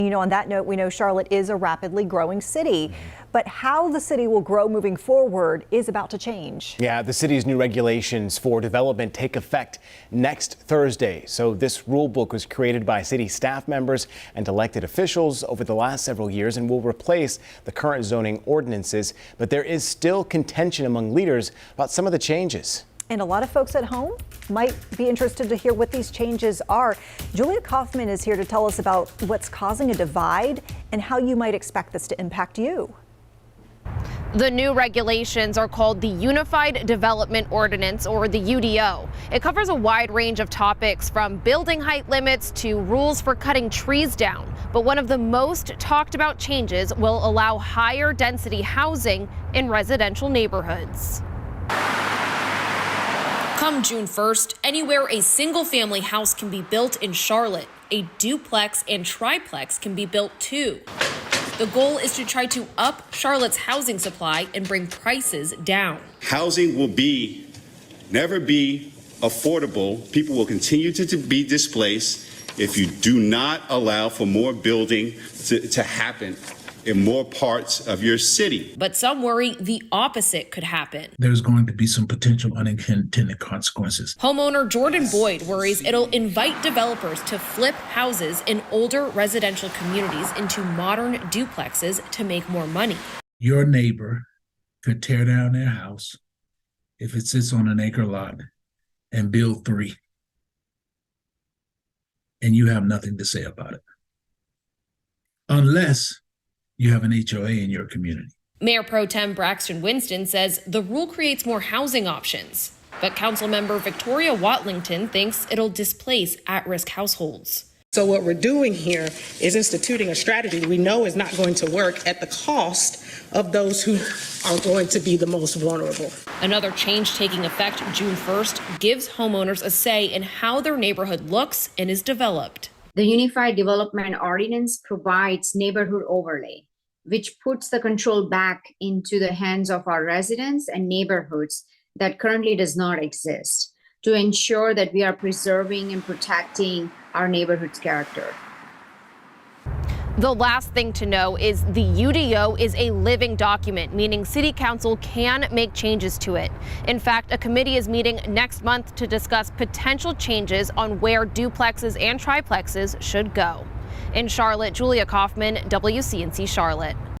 You know, on that note, we know Charlotte is a rapidly growing city, but how the city will grow moving forward is about to change. Yeah, the city's new regulations for development take effect next Thursday. So this rule book was created by city staff members and elected officials over the last several years and will replace the current zoning ordinances. But there is still contention among leaders about some of the changes. And a lot of folks at home might be interested to hear what these changes are. Julia Kaufman is here to tell us about what's causing a divide and how you might expect this to impact you. The new regulations are called the Unified Development Ordinance, or the UDO. It covers a wide range of topics from building height limits to rules for cutting trees down. But one of the most talked about changes will allow higher density housing in residential neighborhoods. Come June 1st, anywhere a single-family house can be built in Charlotte, a duplex and triplex can be built too. The goal is to try to up Charlotte's housing supply and bring prices down. Housing will never be affordable. People will continue to be displaced if you do not allow for more building to happen in more parts of your city. But some worry the opposite could happen. There's going to be some potential unintended consequences. Homeowner Jordan Boyd worries it'll invite developers to flip houses in older residential communities into modern duplexes to make more money. Your neighbor could tear down their house if it sits on an acre lot and build 3. And you have nothing to say about it. Unless you have an HOA in your community. Mayor Pro Tem Braxton Winston says the rule creates more housing options, but Councilmember Victoria Watlington thinks it'll displace at-risk households. So what we're doing here is instituting a strategy we know is not going to work at the cost of those who are going to be the most vulnerable. Another change taking effect June 1st gives homeowners a say in how their neighborhood looks and is developed. The Unified Development Ordinance provides neighborhood overlay, which puts the control back into the hands of our residents and neighborhoods that currently does not exist, to ensure that we are preserving and protecting our neighborhood's character. The last thing to know is the UDO is a living document, meaning City Council can make changes to it. In fact, a committee is meeting next month to discuss potential changes on where duplexes and triplexes should go. In Charlotte, Julia Kaufman, WCNC Charlotte.